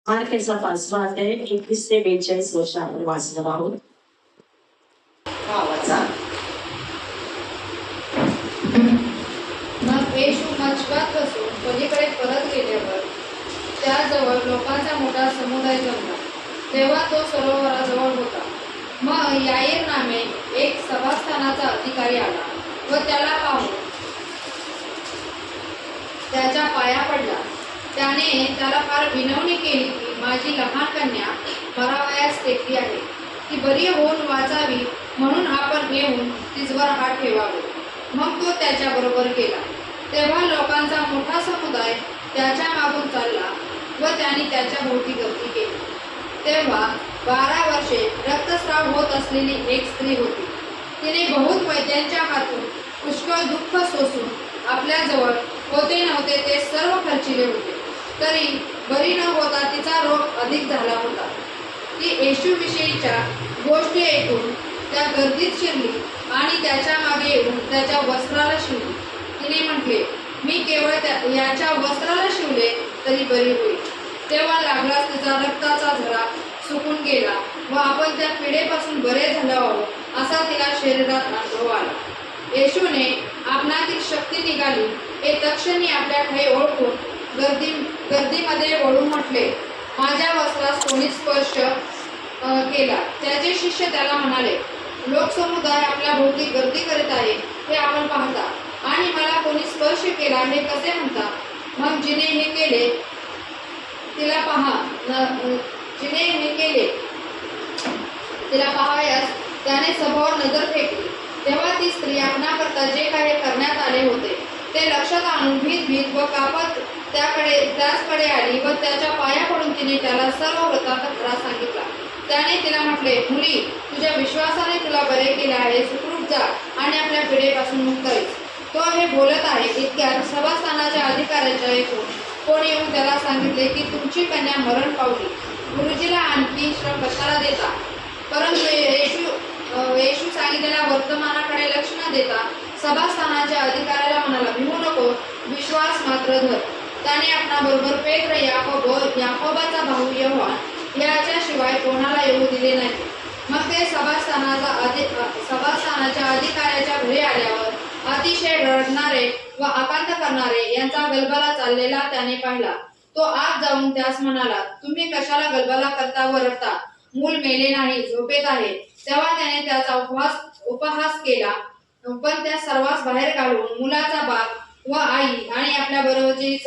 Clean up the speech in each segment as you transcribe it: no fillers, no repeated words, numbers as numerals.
मार्केचा 5वा अध्याय 21 ते 42 वर्ष आपण वाचलो आहोत. वाचा. मग येशू मच्छवात बसून पलीकडे परत गेल्यावर त्याजवळ लोकांचा मोठा समुदाय जमला. तेव्हा तो सरोवराजवळ होता. मग याईर नामे एक सभास्थानाचा अधिकारी आला व त्याला पाहून त्याच्या पाया पडला. त्याने त्याला फार विनवणी केली की माझी लहान कन्या मरावयास टेकली आहे. ती बरी होऊन वाचावी म्हणून आपण येऊन तिच्यावर हात ठेवावे. मग तो त्याच्याबरोबर गेला. तेव्हा लोकांचा मोठा समुदाय त्याच्या मागून चालला व त्याने त्याच्या भोवती गर्दी केली. तेव्हा 12 वर्षे रक्तस्राव होत असलेली एक स्त्री होती. तिने बहुत वैद्यांच्या हातून पुष्कळ दुःख सोसून आपल्याजवळ होते नव्हते ते सर्व खर्चिले होते, तरी बरी न होता तिचा रोग अधिक झाला होता. ती येशूविषयीच्या गोष्टी ऐकून त्या गर्दीत शिरली आणि त्याच्या मागे येऊन त्याच्या वस्त्राला शिवली. तिने म्हटले, मी केवळ याच्या वस्त्राला शिवले तरी बरी होईल. तेव्हा लागलाच तिचा रक्ताचा झरा सुकून गेला व आपण त्या पिढेपासून बरे झालो आहोत असा तिला शरीरात अनुभव आला. येशूने आपणातील शक्ती निघाली हे तक्षणी आपल्या ठाई ओळखून गर्दीमध्ये वळून म्हटले, माझ्या वस्त्रास कोणी स्पर्श केला. त्याचे शिष्य त्याला म्हणाले, लोकसमुदाय आपल्या भोवती गर्दी करीत आहे हे आपण पाहता आणि मला कोणी स्पर्श केला हे कसे म्हणता. मग जिने हे केले तिला पाहावयास त्याने सभावर नजर फेकली. तेव्हा ती स्त्री आपणाकरता जे काही करण्यात आले होते ते लक्षात आणून भीत व कापत त्याचकडे आली व त्याच्या पाया पडून तिने त्याला सर्व वृत्तांत खरा सांगितला. त्याने तिला म्हटले, मुली, तुझ्या विश्वासाने तुला बरे केले आहे. सुखरूप जा आणि आपल्या पिढेपासून मुक्त होईस. तो हे बोलत आहे इतक्यात सभास्थानाच्या अधिकाऱ्याच्या ऐकून कोणी येऊन त्याला सांगितले की तुमची कन्या मरण पावली. गुरुजीला आणखी श्रम कशाला देता. परंतु येशू सांगितलेल्या वर्तमानाकडे लक्ष न देता सभास्थानाच्या अधिकाऱ्याला म्हणाला, भिवू नको, विश्वास मात्र धर. त्याने आपणाबरोबर पेत्र, याकोबाचा भाऊ योहान याच्याशिवाय कोणाला येऊ दिले नाही. मग ते सभास्थानाच्या अधिकाऱ्याच्या घरी आल्यावर अतिशय रडणारे व आकांत करणारे यांचा गलबला चाललेला त्याने पाहिला. तो आत जाऊन त्यास म्हणाला, तुम्ही कशाला गलबला करता व रडता. मूल मेले नाही, झोपेत आहे. तेव्हा त्याने त्याचा उपहास केला. पण त्या सर्वांस बाहेर काढून मुलाचा बाप व आई आणि आपल्या बरोबरचे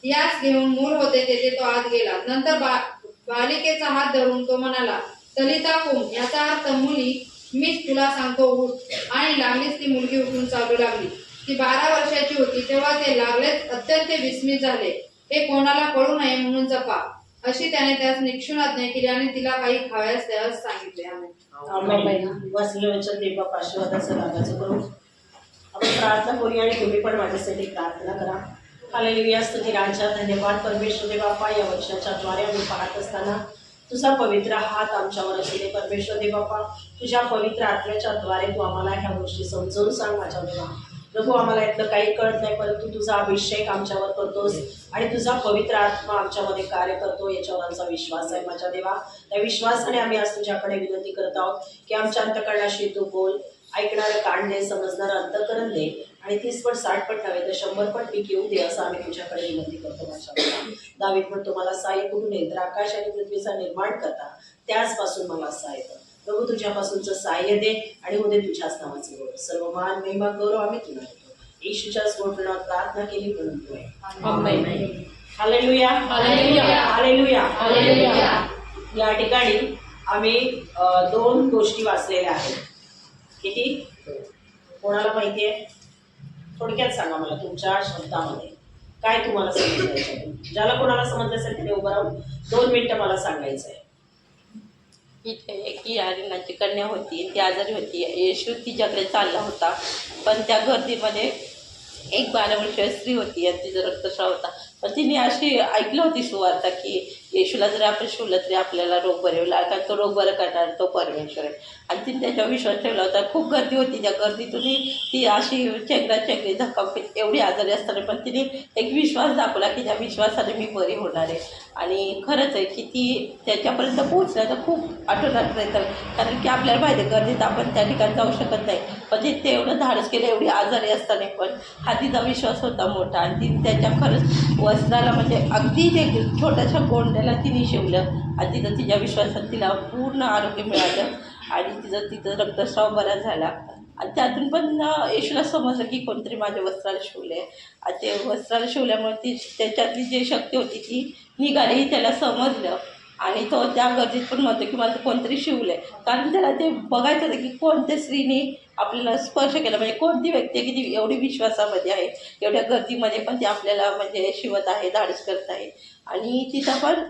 यास घेऊन मूल होते तेथे तो आत गेला. नंतर बालिकेचा हात धरून तो म्हणाला, तलिता कुम, याचा अर्थ मुली, मीच तुला सांगतो उठ. आणि लागलीच ती मुलगी उठून चालू लागली. ती 12 वर्षाची होती. तेव्हा ते लागलेच अत्यंत विस्मित झाले. हे कोणाला कळू नये म्हणून जपा, अशी त्याने त्यास निक्षून आज्ञा केली आणि तिला काही खावयास त्यास सांगितले. वाचलेलं वचन देवबाप आशीर्वादाचं लाभाचं करू. आपण प्रार्थना करूया आणि तुम्ही पण माझ्यासाठी प्रार्थना करा. हालेलुया, स्तुती राजा, धन्यवाद परमेश्वर देव बाप्पा. या वचनाच्या द्वारे आम्ही पाहत असताना तुझा पवित्र हात आमच्यावर असलेले परमेश्वर देव बाप्पा, तुझ्या पवित्र आत्म्याच्या द्वारे तू आम्हाला ह्या गोष्टी समजून सांग माझ्या देवा. प्रभू, आम्हाला यातलं काही कळत नाही, परंतु तुझा अभिषेक आमच्यावर करतोस आणि तुझा पवित्र आत्मा आमच्यामध्ये कार्य करतो याच्यावर आमचा विश्वास आहे माझ्या देवा. त्या विश्वासाने आम्ही आज तुझ्याकडे विनंती करत आहोत की आमच्या अंतःकरणाशी तू बोल, ऐकणारं कान दे, समजणारं अंतःकरण दे आणि 30 पट 60 पट नव्हे तर 100 पट पीक येऊ दे, असं आम्ही तुझ्याकडे विनंती करतो माझ्या देवा. दावीद म्हणतो, मला सहाय्य कुठून येईल, तर आकाश आणि पृथ्वीचा निर्माण करता त्याचपासून मला सहाय्य कर. प्रभू, तुझ्यापासूनचं सहाय्य दे आणि उद्या तुझ्याच नावाचे बोल. सर्व मान, महिमा, गौरव आम्ही तुला देतो. येशूच्याच गोडपणात प्रार्थना केली म्हणतोय. Hallelujah, hallelujah, hallelujah, hallelujah. या ठिकाणी आम्ही 2 गोष्टी वाचलेल्या आहेत. किती? कोणाला माहिती आहे? थोडक्यात सांगा मला तुमच्या शब्दामध्ये काय तुम्हाला समजलं. ज्याला कोणाला समजलं असेल त्याने उभं राहून 2 मिनिटं मला सांगायचं आहे. इथे एक यारिनाची कन्या होती, ती आजारी होती. येशू तिच्याकडे चालला होता, पण त्या गर्दीमध्ये एक 12 वर्षीय स्त्री होती आणि तिचा रक्तस्राव होता. पण तिने अशी ऐकलं होती सुवार्ता की येशूला जरी आपण शिवलं तरी आपल्याला रोग बरे होईल, कारण तो रोग बरं करणार तो परमेश्वर आहे. आणि तिने त्याच्यावर विश्वास ठेवला होता. खूप गर्दी होती, त्या गर्दीतून ती अशी चेंगराचेंगरी धक्कापक्की एवढी आजारी असताना पण तिने एक विश्वास दाखवला की त्या विश्वासाने मी बरी होणार आहे. आणि खरंच आहे की ती त्याच्यापर्यंत पोहोचण्याचा खूप आठवणारा प्रयत्न, कारण की आपल्याला माहिती आहे गर्दीत आपण त्या ठिकाणी जाऊ शकत नाही, पण ते तेवढं धाडस केलं एवढी आजारी असताना पण हा तिचा विश्वास होता मोठा. आणि तिने त्याच्या खरंच वस्त्राला म्हणजे अगदी ते छोट्याशा गोंड्याला तिने शिवलं आणि तिथं तिच्या विश्वासात तिला पूर्ण आरोग्य मिळालं आणि तिथं रक्तस्राव बरा झाला. आणि त्यातून पण येशूला समजलं की कोणतरी माझ्या वस्त्राला शिवले आणि ते वस्त्राला शिवल्यामुळे ती त्याच्यातली जी शक्ती होती ती निघाली, त्याला समजलं. आणि तो त्या गर्दीत पण म्हणतो की मला कोणतरी शिवलंय, कारण त्याला ते बघायचं होतं की कोणत्या स्त्रीने आपल्याला स्पर्श केला, म्हणजे कोणती व्यक्ती आहे की ती एवढी विश्वासामध्ये आहे, एवढ्या गर्दीमध्ये पण ती आपल्याला म्हणजे शिवत आहे, धाडस करत आहे. आणि तिथं पण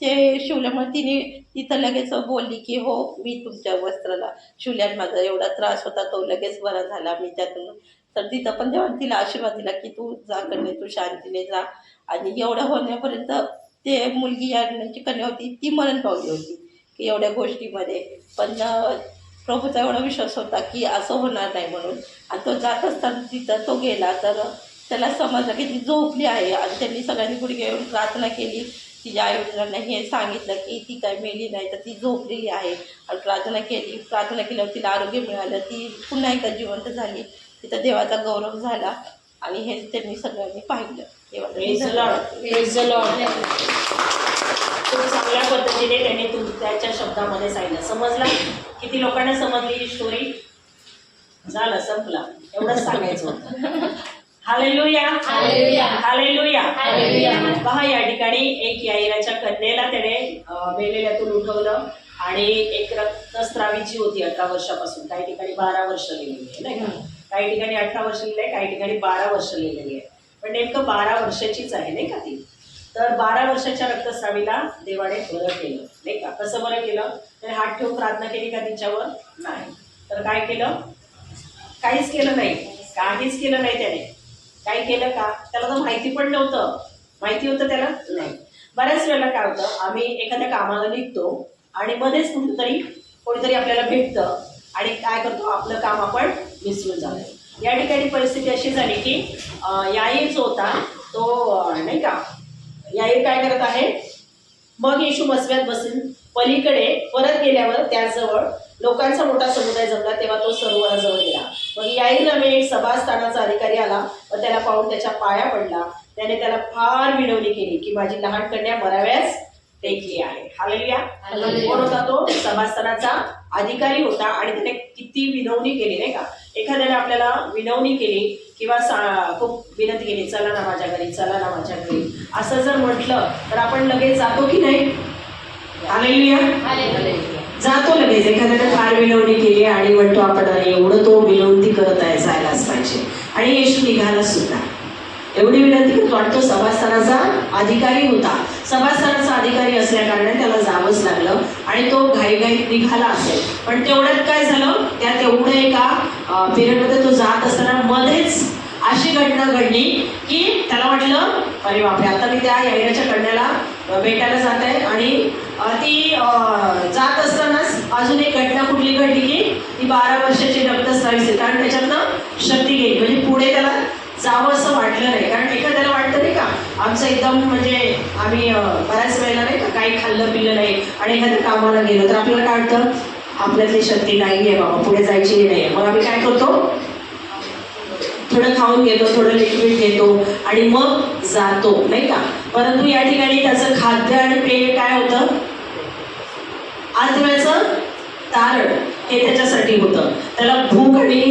ते शिवल्यामुळे तिने तिथं लगेच बोलली की हो मी तुमच्या वस्त्राला शिवल्याने माझा एवढा त्रास होता तो लगेच बरा झाला मी त्यातून. तर तिथं पण तेव्हा तिला आशीर्वाद दिला की तू जा करणे, तू शांतीने जा. आणि एवढं होण्यापर्यंत ते मुलगी याची कन्या होती ती मरण पावली होती की एवढ्या गोष्टीमध्ये. पण प्रभूचा एवढा विश्वास होता की असं होणार नाही म्हणून. आणि तो जात असताना तिथं तो गेला तर त्याला समजलं की ती झोपली आहे. आणि त्यांनी सगळ्यांनी गुडघे घेऊन प्रार्थना केली. तिच्या आईवडिलांना हे सांगितलं की ती काय मेली नाही तर ती झोपलेली आहे. आणि प्रार्थना केली. प्रार्थना केल्यावर तिला आरोग्य मिळालं, ती पुन्हा एकदा जिवंत झाली. तिथं देवाचा गौरव झाला. आणि हे त्यांनी सगळ्यांनी पाहिलं. Praise the Lord. Praise the Lord. खूप चांगल्या पद्धतीने त्यांनी त्याच्या शब्दामध्ये सांगितलं. समजला? किती लोकांना समजली ही स्टोरी? झालं, संपला. एवढंच सांगायचं होतं. Hallelujah, hallelujah, hallelujah, hallelujah. पहा या ठिकाणी एक याईराच्या कन्येला त्याने मेलेल्यातून उठवलं आणि एक रक्तस्रावीची होती 18 वर्षापासून, काही ठिकाणी 12 वर्ष लिहिलेली आहे नाही का, काही ठिकाणी 18 वर्ष लिहिलं आहे, काही ठिकाणी 12 वर्ष लिहिलेली आहे, पण नेमकं 12 वर्षाचीच आहे नाही का ती. तर 12 वर्षाच्या रक्तस्रावीला देवाने बरं केलं नाही का. कसं बरं केलं? त्याने हात ठेवून प्रार्थना केली का तिच्यावर? नाही. तर काय केलं? काहीच केलं नाही, काहीच केलं नाही त्याने. काय केलं का? त्याला तर माहिती पण नव्हतं. माहिती होतं त्याला? नाही. बऱ्याच वेळेला काय होतं, आम्ही एखाद्या कामाला निघतो आणि मध्येच कोणीतरी आपल्याला भेटतं आणि काय करतो, आपलं काम आपण विसरून जातो. या ठिकाणी परिस्थिती अशी झाली की याईर जो होता तो नाही का, याईर काय करत आहे, मग येशू मसव्यात बसून पलीकडे परत गेल्यावर त्याजवळ लोकांचा मोठा समुदाय जमला, तेव्हा तो सरोवराजवळ गेला. मग याईर नामे एक सभास्थानाचा अधिकारी आला व त्याला पाहून त्याच्या पाया पडला. त्याने त्याला फार विनवणी केली की माझी लहान कन्या मराव्यास टेकली आहे. हालेलुया. कोण होता तो? सभास्थानाचा अधिकारी होता. आणि त्याने किती विनवणी केली नाही का. एखाद्याने आपल्याला विनवणी केली किंवा खूप विनंती केली, चला ना माझ्या घरी, चला ना माझ्या घरी, असं जर म्हटलं तर आपण लगेच जातो की नाही? हालेलुया, जातो लगेच. एखाद्याने फार विनवणी केली आणि म्हणतो आपण एवढं तो विनंती करत आहे, जायलाच पाहिजे. आणि येशू निघाला सुद्धा. एवढी विनंती करतो आणि तो सभास्थानाचा अधिकारी होता. सभास्थानाचा अधिकारी असल्या कारणाने त्याला जावंच लागलं आणि तो घाईघाईत निघाला असेल. पण तेवढ्यात काय झालं, त्या तेवढ्या एका पिरियडमध्ये तो जात असताना मध्येच अशी घटना घडली की त्याला वाटलं अरे बापरे, आता मी त्या याईराच्या कन्याला भेटायला जात आहे. आणि ती जात असतानाच अजून एक घटना कुठली घडली की ती 12 वर्षाची रक्तस्रावी, कारण त्याच्यातनं शक्ती गेली. म्हणजे पुढे त्याला जावं असं वाटलं नाही. कारण एखाद्याला वाटतं नाही का, आमचं एकदम म्हणजे आम्ही बऱ्याच वेळेला नाही का काही खाल्लं पिल्लं नाही आणि एखाद्या कामाला गेलो तर आपल्याला काय वाटतं, आपल्यातली शक्ती नाही आहे बाबा, पुढे जायची नाही. मग आम्ही काय करतो, थोडं खाऊन घेतो, थोडं लिक्विड घेतो आणि मग जातो नाही का. परंतु या ठिकाणी त्याचं खाद्य आणि पेय काय होतं, आत्म्याचं तारण हे त्याच्यासाठी होतं. त्याला भूक आणि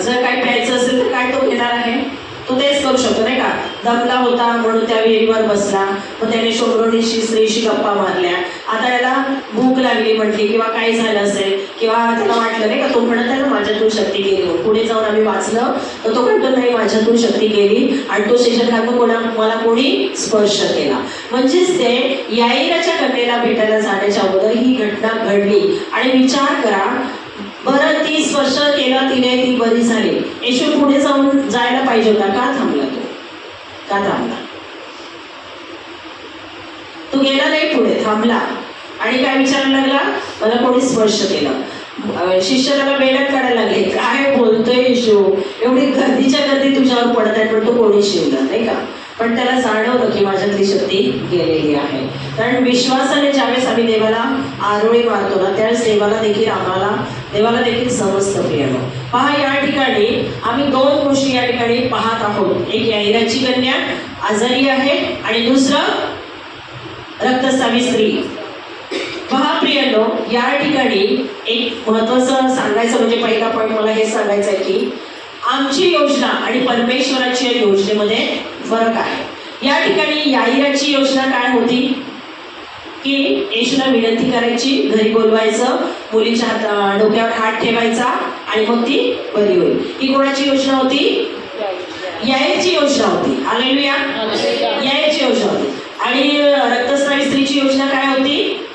जर काय प्यायचं असेल तर काय तो घेणार आहे, तो तेच करू शकतो नाही का. दमला होता म्हणून त्या विहिरीवर बसला, मग त्याने शोभरोनीशी स्त्रीशी गप्पा मारल्या. आता याला भूक लागली म्हटली किंवा काही झालं असेल किंवा त्याला वाटलं नाही का, तो म्हणत आहे ना माझ्यातून शक्ती गेली. पुढे जाऊन आम्ही वाचलं तर तो म्हणतो नाही माझ्यातून शक्ती गेली आणि तो शेषन लागतो मला कोणी स्पर्श केला. म्हणजेच ते याईराच्या कन्येला भेटायला जाण्याच्या अगोदर ही घटना घडली. आणि विचार करा बरं, 30 वर्ष केलं तिने, ती बरी झाली. येशू पुढे जायला पाहिजे होता, का थांबला तो? का थांबला? तो गेला नाही पुढे, थांबला आणि काय विचारायला लागला, मला कोणी स्पर्श केलं. शिष्य त्याला वेड्यात काढायला लागले, काय बोलतोय येशू, एवढी गर्दीच्या गर्दी तुझ्यावर पडत आहे पण तो कोणी शिवला नाही का. पण त्याला जाणवलं की माझ्यातली शक्ती गेलेली आहे. कारण विश्वासाने ज्यावेळेस आम्ही देवाला आरोळी मारतो ना, त्यावेळेस देवाला देखील समजतं प्रियानो. पहा या ठिकाणी आम्ही दोन गोष्टी या ठिकाणी पाहत आहोत. एक याईराची कन्या आजारी आहे आणि दुसरं रक्तस्रावी स्त्री. पहा प्रियानो, या ठिकाणी एक महत्वाचं सांगायचं म्हणजे पहिला पॉईंट मला हे सांगायचं आहे की आमची योजना आणि परमेश्वराच्या योजनेमध्ये फरक आहे. या ठिकाणी याईराची योजना काय होती की येशूला विनंती करायची, घरी बोलवायचं, मुलीच्या डोक्यावर हात ठेवायचा आणि मग ती बरी होईल. ही कोणाची योजना होती? याईरची योजना होती. हालेलुया. याईरची योजना होती. आणि रक्तस्रावी स्त्रीची योजना काय होती?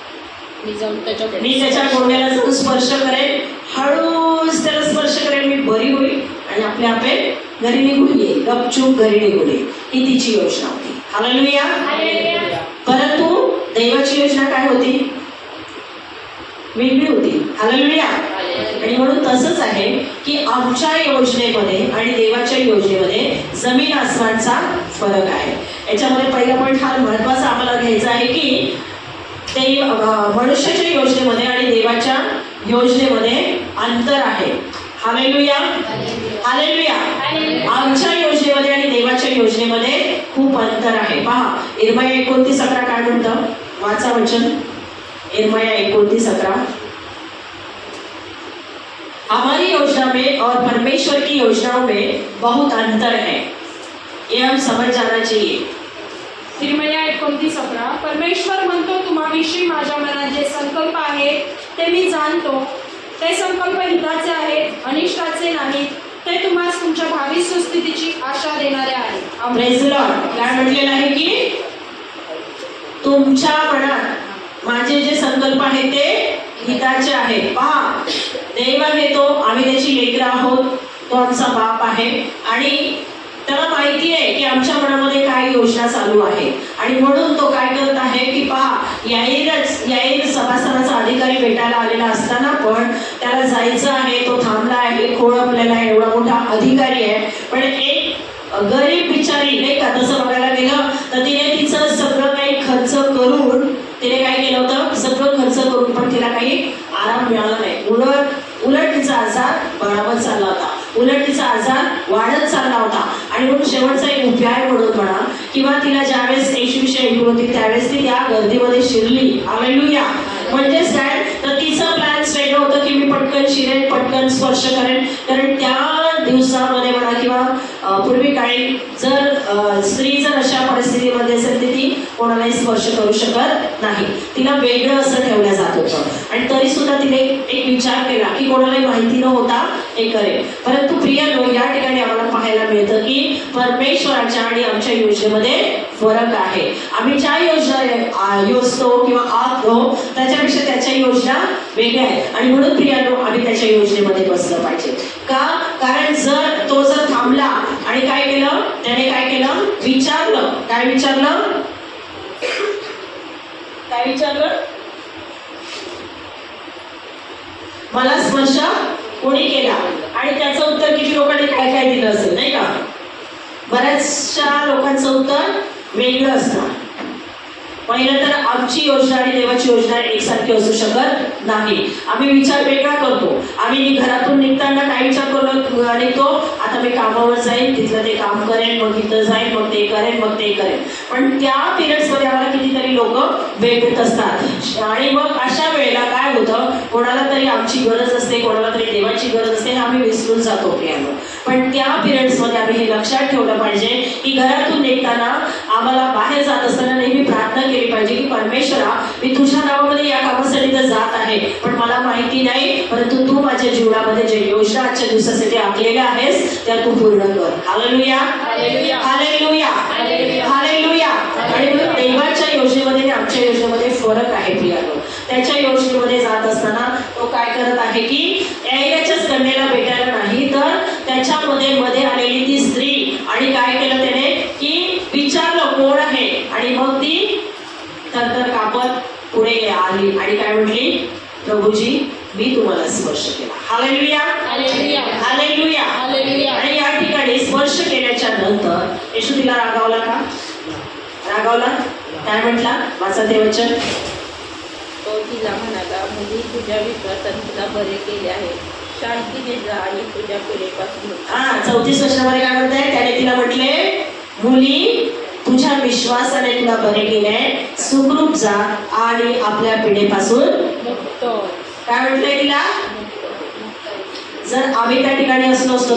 मी त्याच्या गोंड्याला जाऊन स्पर्श करेन, हळूच त्याला स्पर्श करेन, मी बरी होईल आणि आपल्या घरी निघून येईल, गपचूप घरी निघून येईल. ही तिची योजना होती. हालेलुया. परंतु देवाची योजना काय होती? वेगळी होती. हालेलुया. आणि म्हणून तसंच आहे की आमच्या योजनेमध्ये आणि देवाच्या योजनेमध्ये जमीन आसमानचा फरक आहे. याच्यामध्ये पहिला पॉईंट हा महत्वाचा आम्हाला घ्यायचा आहे की ते मनुष्याच्या योजनेमध्ये आणि देवाच्या योजनेमध्ये अंतर आहे. हालेलुया. हालेलुया. आमच्या योजनेमध्ये आणि देवाच्या योजनेमध्ये खूप अंतर आहे. पहा इर्मया 29:11 काय म्हणतं? वाचा वचन. इर्मया 29:11. हमारी योजना में और परमेश्वर की योजनाओं में बहुत अंतर है, ये हम समझ जाना चाहिए. इर्मया 29:11. परमेश्वर म्हणतो, तुम्हाविषयी माझ्या मनात जे संकल्प आहेत ते मी जाणतो. ते संकल्प हिताचे आहेत, अनिष्टाचे नाहीत. ते तुम्हाला तुमच्या भावी सुस्थितीची आशा देणारे आहेत. Praise the Lord. काय म्हटलेलं आहे की तुमच्या मनात माझे जे संकल्प आहेत ते हिताचे आहेत. पहा देव आहे तो, आम्ही त्याची लेकरं आहोत, तो आमचा बाप आहे आणि त्याला माहिती आहे की आमच्या मनामध्ये काय योजना चालू आहे. आणि म्हणून तो काय करत आहे की पहा याईर सभासदाचा अधिकारी भेटायला आलेला असताना पण त्याला जायचं आहे, तो थांबला आहे, खोळंबलेला आहे, एवढा मोठा अधिकारी आहे. पण एक गरीब बिचारी नाही का, तसं बघायला गेलं तर तिने तिचं सगळं काही खर्च करून तिने काय केलं होतं, सगळं खर्च करून पण तिला काही आराम मिळाला नाही. उलट तिचा आजार बळावत चालला होता, उलट तिचा आजार वाढत चालला होता. आणि म्हणून शेवटचा एक उपाय म्हणून म्हणा किंवा तिला ज्यावेळेस येशूविषयी ऐकून होती त्यावेळेस ती त्या गर्दीमध्ये शिरली. हालेलुया. म्हणजेच काय तर तिचं प्लॅन वेगळं होतं की मी पटकन शिरेन, पटकन स्पर्श करेन. कारण त्या दिवसामध्ये म्हणा किंवा पूर्वी काळी जर स्त्री जर अशा परिस्थितीमध्ये असेल तर ती कोणालाही स्पर्श करू शकत नाही. तिला वेगळं असं ठेवलं जात होतं. आणि तरी सुद्धा तिने एक विचार केला की कोणालाही माहिती न होता हे करेल. परंतु प्रियानो, या ठिकाणी आम्हाला पाहायला मिळतं की परमेश्वराच्या आणि आमच्या योजनेमध्ये फरक आहे. आम्ही ज्या योजना योजतो किंवा आखतो त्याच्यापेक्षा त्याच्या योजना वेगळ्या आहेत. आणि म्हणून प्रियानो आम्ही त्याच्या योजनेमध्ये बसलं पाहिजे. का? कारण तो जर थांबला आणि काय केलं, त्याने काय केलं, विचारलं. काय विचारलं? मला स्पर्श कोणी केला? आणि त्याचं उत्तर किती लोकांनी काय काय दिलं असेल नाही का. बऱ्याचशा लोकांचं उत्तर वेगळं असतं. पहिलं तर आमची योजना आणि देवाची योजना एकसारखी असू शकत नाही. आम्ही विचार वेगळा करतो. आम्ही घरातून निघताना काय विचार करून निघतो, आता मी कामावर जाईन, तिथलं ते काम करेन, मग तिथं जाईन, मग ते करेन, मग ते करेन. पण त्या पिरियड्समध्ये आम्हाला कितीतरी लोक भेटत असतात. आणि मग अशा वेळेला काय होतं, कोणाला तरी आमची गरज असते, कोणाला तरी देवाची गरज असते, आम्ही विसरून जातो प्रियानो. पण त्या पिरियड्समध्ये आम्ही हे लक्षात ठेवलं पाहिजे की घरातून निघताना आम्हाला बाहेर जात असताना नेहमी प्रार्थना केली पाहिजे की परमेश्वरा, मी तुझ्या नावामध्ये या कामासाठी तर जात आहे, पण मला माहिती नाही, परंतु तू माझ्या जीवनामध्ये जे योजना आजच्या दिवसासाठी आखलेल्या आहेस त्या तू पूर्ण कर. हालेलुया. हालेलुया. हालेलुया. आणि देवाच्या योजनेमध्ये आणि आमच्या योजनेमध्ये फरक आहे प्रियानो. त्याच्या योजनेमध्ये जात असताना तो काय करत आहे की याच्याच कन्येला भेटायला नाही तर त्याच्यामध्ये मध्ये आलेली ती स्त्री आणि काय केलं त्याने की विचारलं कोण आहे आणि मग ती तर आली आणि काय म्हटली, प्रभूजी मी तुम्हाला स्पर्श केला. Hallelujah, hallelujah. हालेलुया. हालेलुया. आणि या ठिकाणी स्पर्श केल्याच्या नंतर येशू तिला रागावला का? रागावला. काय म्हटला? वाचा ते वचन. तो तिला म्हणाला, मुली तुझ्या विश्वासाने तुला बरे केले आहे, शांतीने जा आणि तुझ्या पिढीपासून हा 34 वर्षामध्ये काय म्हणताय? त्याने तिला म्हटले, मुली तुझ्या विश्वासाने तुला बरे केले, सुखरूप जा आणि आपल्या पिढीपासून मुक्त. काय म्हटलंय तिला? जर आम्ही त्या ठिकाणी असलो असतो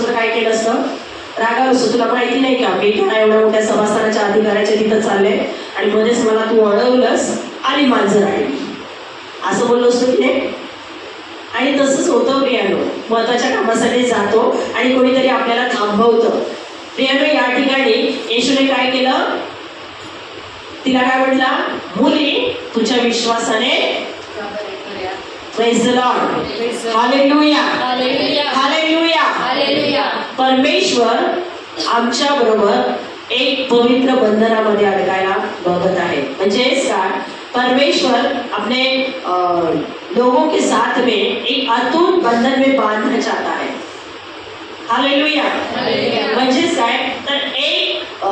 तर काय केलं असतं? रागावलं असतं. तुला माहिती नाही का मी त्या एवढ्या मोठ्या सभास्थानाच्या अधिकाऱ्याच्या तिथं चालले आणि मध्येच मला तू अडवलंस आणि मांजर आली, असं बोललो असतो की नाही? आणि तसंच होतं प्रियानो. महत्वाच्या कामासाठी जातो आणि कोणीतरी आपल्याला थांबवतं. प्रियानो, या ठिकाणी येशूने काय केलं? तिला काय म्हटला? मुली तुझ्या विश्वासाने. Praise the Lord. Hallelujah, hallelujah. Hallelujah. Hallelujah. परमेश्वर आमच्या बरोबर एक पवित्र बंधनामध्ये अडकायला बघत आहे. म्हणजेच काय? परमेश्वर अपने लोगों के साथ में एक अतूट बंधन में बांधना चाहता है. हालेलुया. हालेलुया. म्हणजेच काय? तर एक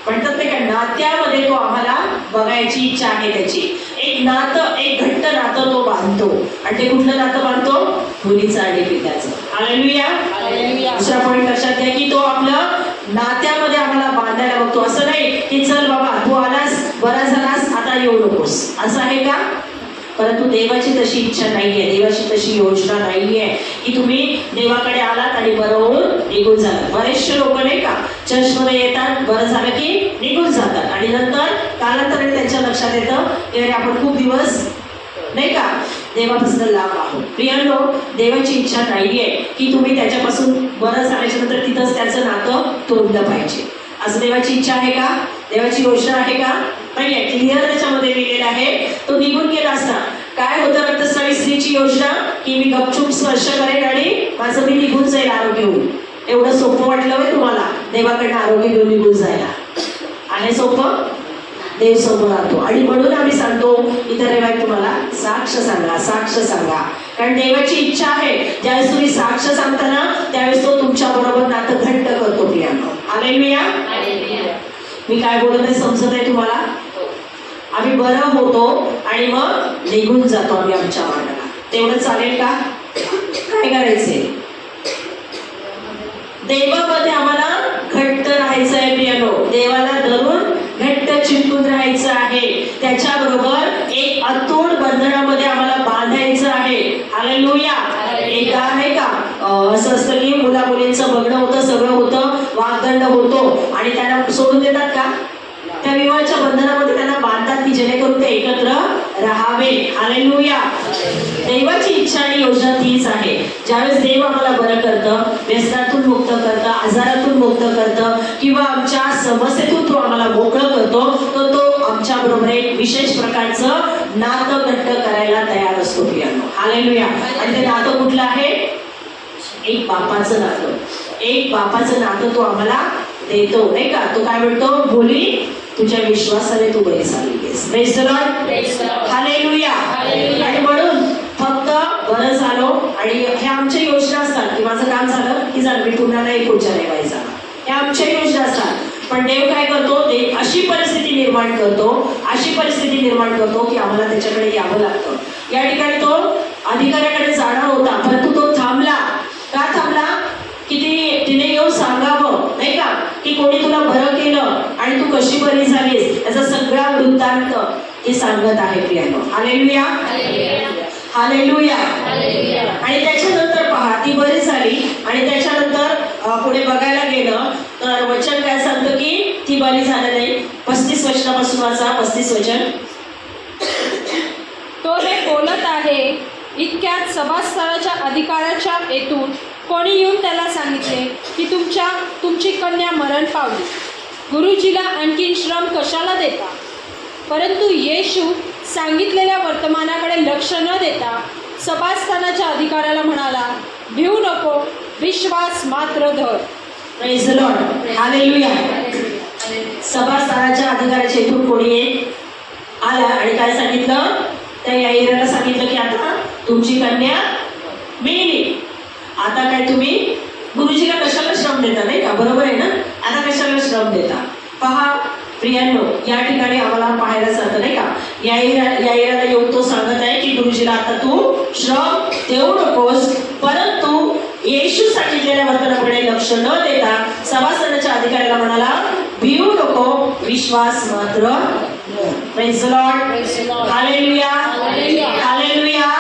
म्हणतात नाही का, नात्यामध्ये तो आम्हाला बघायची इच्छा आहे. त्याची एक नातं, एक घट्ट नातं तो बांधतो. आणि ते कुठलं नातं बांधतो? मुलीचं आणि पित्याचं. हालेलुया. हालेलुया. दुसरा पॉईंट लक्षात घ्या की तो आपलं नात्यामध्ये आम्हाला बांधायला बघतो. असं नाही की चल बाबा तू आलास, बरा झालास, आता येऊ नकोस, असं आहे का? परंतु देवाची तशी इच्छा नाहीये, देवाची तशी योजना नाहीये की तुम्ही देवाकडे आलात आणि बरं होऊन निघून जातात. बरेचसे लोक नाही का चर्चमध्ये येतात, बरं झालं की निघून जातात आणि नंतर कालांतराने त्यांच्या लक्षात येतं की अरे आपण खूप दिवस नाही का देवापासून लांब आहोत. प्रियांनो, देवाची इच्छा नाहीये की तुम्ही त्याच्यापासून बरं झाल्याच्या नंतर तिथंच त्याचं नातं तोडलं पाहिजे. असं देवाची इच्छा आहे का? देवाची योजना आहे का? नाहीये. क्लिअर त्याच्यामध्ये लिहिलेलं आहे. तो निघून गेला असता काय होतं? रक्तस्रावी स्त्रीची योजना की मी गपचूप स्पर्श करेन आणि माझं मी निघून जाईल आरोग्य होऊन. एवढं सोपं वाटलं होय तुम्हाला देवाकडनं आरोग्य घेऊन निघून जायला? आहे सोपं? देव समोर राहतो. आणि म्हणून आम्ही सांगतो इतर रेवाय तुम्हाला साक्ष सांगा, साक्ष सांगा. कारण देवाची इच्छा आहे ज्यावेळेस तुम्ही साक्ष सांगताना त्यावेळेस तो तुमच्या बरोबर नातं घट्ट करतो. प्रियांनो, हालेलुया. मी काय बोलत आहे समजत आहे तुम्हाला? आम्ही बरं होतो आणि मग निघून जातो आम्ही आमच्या मार्गाला. तेवढं चालेल का? काय करायचंय? देवामध्ये आम्हाला घट्ट राहायचं आहे प्रियानो. देवाला धरून घट्ट चिटकून राहायचं आहे. त्याच्याबरोबर एक अतूट बंधनामध्ये आम्हाला बांधायचं आहे. हालेलुया. एकदा आहे का असं असतं की मुला मुलींचं बघणं होतं, सगळं होतं, वागदंड होतो आणि त्यांना सोडून देतात का? त्या विवाहाच्या बंधनामध्ये त्यांना बांधतात की जेणेकरून ते एकत्र राहावे. हालेलुया. देवाची इच्छा आणि योजना तीच आहे. ज्यावेळेस देव आम्हाला बरं करतं, व्यसनातून मुक्त करतं, आजारातून मुक्त करतं किंवा आमच्या समस्येतून तो आम्हाला मोकळं करतो, तर तो आमच्या बरोबर एक विशेष प्रकारचं नातं घट्ट करायला तयार असतो प्रियांनो. हालेलुया. आणि ते नातं कुठलं आहे? एक बापाचं नातं. एक बापाचं नातं तो आम्हाला देतो नाही का? तो काय म्हणतो? मुली तुझ्या विश्वासाने तू बरी झालीस. Praise the Lord. हालेलुया. आणि म्हणून फक्त बरं झालो आणि हे आमच्या योजना असतात की माझं काम झालं की झालं, मी पुन्हा नाही पुढच्या रेवायचा. हे आमच्या योजना असतात. पण देव काय करतो? देव अशी परिस्थिती निर्माण करतो, अशी परिस्थिती निर्माण करतो की आम्हाला त्याच्याकडे यावं लागतं. या ठिकाणी तो अधिकाऱ्याकडे जाणार होता परंतु तो थांबला. का थांबला? की तिने येऊन सांगावं नाही का की कोणी तुला बरं केलं आणि तू कशी बरी झालीस, याचा सगळा वृत्तांत हे सांगत आहे प्रियांनो. हालेलुया. हालेलुया. आणि त्याच्यानंतर पहा ती बरी झाली आणि त्याच्यानंतर पुढे बघायला गेलं तर वचन काय सांगतं की ती बरी झाली नाही. 35 वचनापासून वाचा. 35 वचन. तो हे बोलत आहे इतक्यात सभास्थळाच्या अधिकाऱ्याच्या येथून कोणी येऊन त्याला सांगितले की तुमची कन्या मरण पावली. गुरुजीला आणखीन श्रम कशाला देता? परंतु येशू सांगितलेल्या वर्तमानाकडे लक्ष न देता सभास्थानाच्या अधिकाऱ्याला म्हणाला, भिवू नको, विश्वास मात्र धर. Praise the Lord. हालेलुया. सभास्थानाच्या अधिकाऱ्याच्या इथून कोणी तुमची कन्या मेली. आता काय तुम्ही गुरुजीला कशाला श्रम देता, नाही का? बरोबर आहे ना? आता कशाला श्रम देता? पहा प्रियांनो, या ठिकाणी आम्हाला पाहायला जातं, नाही का? याईराला येऊन तो सांगत आहे की गुरुजीला आता तू श्रम देऊ नकोस, परंतु येशू सांगितलेल्या वर्तनाकडे लक्ष न देता सभासदाच्या अधिकाऱ्याला म्हणाला, भिवू नको, विश्वास मात्र. Praise the Lord. Hallelujah, hallelujah.